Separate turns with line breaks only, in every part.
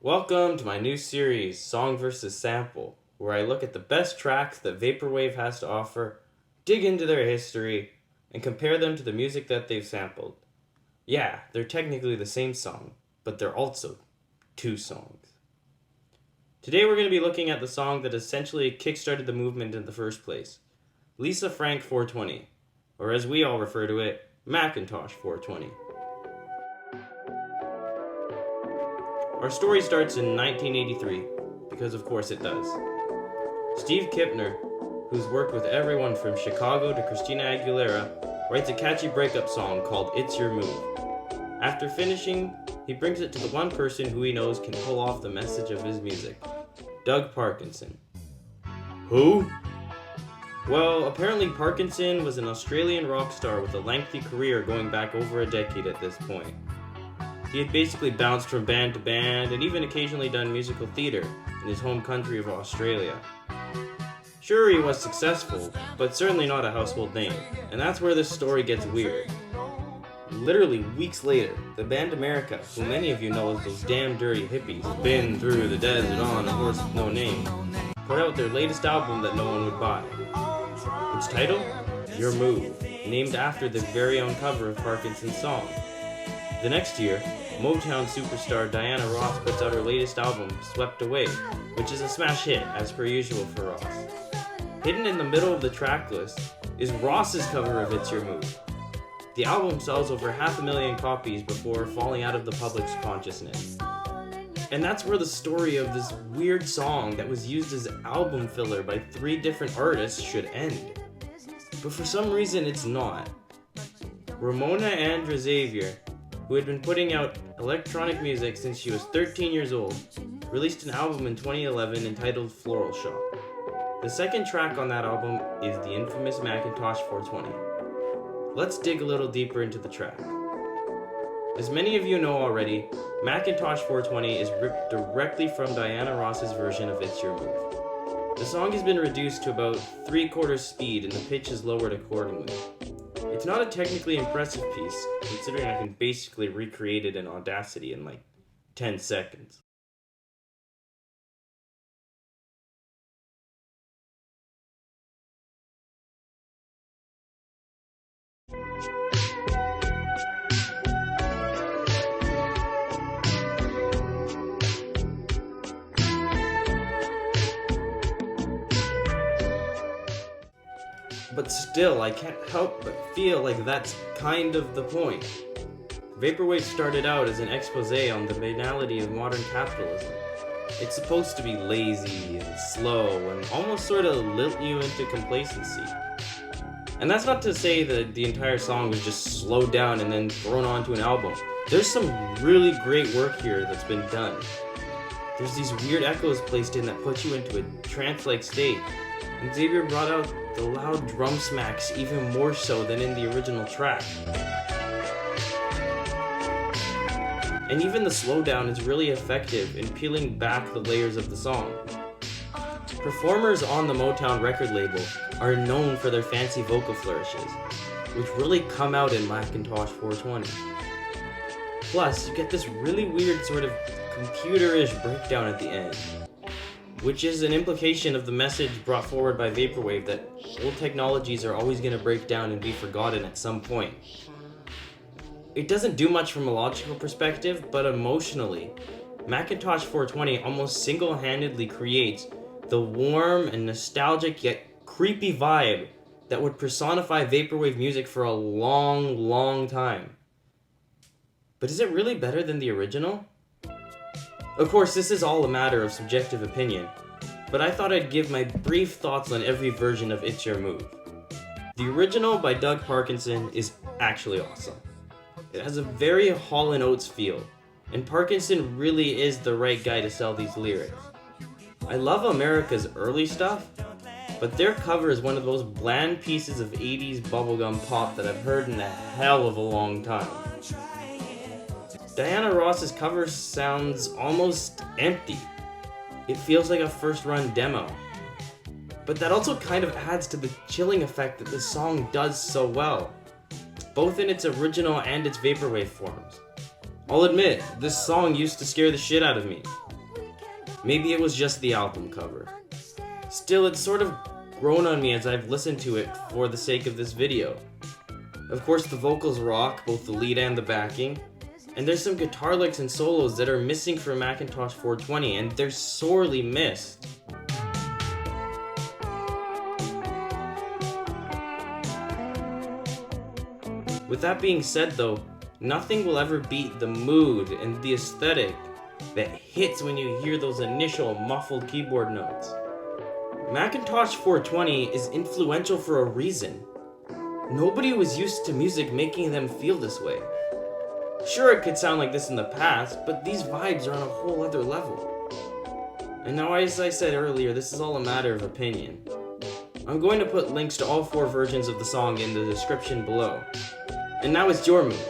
Welcome to my new series, Song vs. Sample, where I look at the best tracks that Vaporwave has to offer, dig into their history, and compare them to the music that they've sampled. Yeah, they're technically the same song, but they're also two songs. Today we're going to be looking at the song that essentially kickstarted the movement in the first place, Lisa Frank 420, or as we all refer to it, Macintosh 420. Our story starts in 1983, because of course it does. Steve Kipner, who's worked with everyone from Chicago to Christina Aguilera, writes a catchy breakup song called It's Your Move. After finishing, he brings it to the one person who he knows can pull off the message of his music, Doug Parkinson. Who? Well, apparently Parkinson was an Australian rock star with a lengthy career going back over a decade at this point. He had basically bounced from band to band and even occasionally done musical theatre in his home country of Australia. Sure, he was successful, but certainly not a household name, and that's where this story gets weird. Literally weeks later, the band America, who many of you know as those damn dirty hippies, been through the desert on a horse with no name, put out their latest album that no one would buy. Its title? Your Move, named after the very own cover of Parkinson's song. The next year, Motown superstar Diana Ross puts out her latest album, Swept Away, which is a smash hit, as per usual for Ross. Hidden in the middle of the track list is Ross's cover of It's Your Move. The album sells over 500,000 copies before falling out of the public's consciousness. And that's where the story of this weird song that was used as album filler by 3 different artists should end. But for some reason it's not. Ramona Xavier, who had been putting out electronic music since she was 13 years old, released an album in 2011 entitled Floral Shop. The second track on that album is the infamous Macintosh 420. Let's dig a little deeper into the track. As many of you know already, Macintosh 420 is ripped directly from Diana Ross's version of It's Your Move. The song has been reduced to about 3/4 speed and the pitch is lowered accordingly. It's not a technically impressive piece, considering I can basically recreate it in Audacity in like 10 seconds. But still, I can't help but feel like that's kind of the point. Vaporwave started out as an exposé on the banality of modern capitalism. It's supposed to be lazy and slow and almost sort of lilt you into complacency. And that's not to say that the entire song was just slowed down and then thrown onto an album. There's some really great work here that's been done. There's these weird echoes placed in that put you into a trance-like state. And Xavier brought out the loud drum smacks even more so than in the original track. And even the slowdown is really effective in peeling back the layers of the song. Performers on the Motown record label are known for their fancy vocal flourishes, which really come out in Macintosh 420. Plus, you get this really weird sort of computer-ish breakdown at the end, which is an implication of the message brought forward by Vaporwave that old technologies are always going to break down and be forgotten at some point. It doesn't do much from a logical perspective, but emotionally, Macintosh 420 almost single-handedly creates the warm and nostalgic yet creepy vibe that would personify Vaporwave music for a long, long time. But is it really better than the original? Of course, this is all a matter of subjective opinion, but I thought I'd give my brief thoughts on every version of It's Your Move. The original by Doug Parkinson is actually awesome. It has a very Hall & Oates feel, and Parkinson really is the right guy to sell these lyrics. I love America's early stuff, but their cover is one of those bland pieces of 80s bubblegum pop that I've heard in a hell of a long time. Diana Ross's cover sounds almost empty. It feels like a first-run demo. But that also kind of adds to the chilling effect that this song does so well, both in its original and its vaporwave forms. I'll admit, this song used to scare the shit out of me, Maybe it was just the album cover. Still, it's sort of grown on me as I've listened to it for the sake of this video. Of course, the vocals rock, both the lead and the backing, and there's some guitar licks and solos that are missing from Macintosh 420, and they're sorely missed. With that being said though, nothing will ever beat the mood and the aesthetic that hits when you hear those initial muffled keyboard notes. Macintosh 420 is influential for a reason. Nobody was used to music making them feel this way. Sure, it could sound like this in the past, but these vibes are on a whole other level. And now, as I said earlier, this is all a matter of opinion. I'm going to put links to all 4 versions of the song in the description below. And now it's your mood.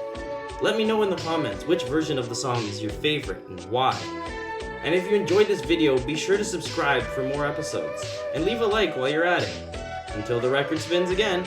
Let me know in the comments which version of the song is your favorite and why. And if you enjoyed this video, be sure to subscribe for more episodes, and leave a like while you're at it. Until the record spins again.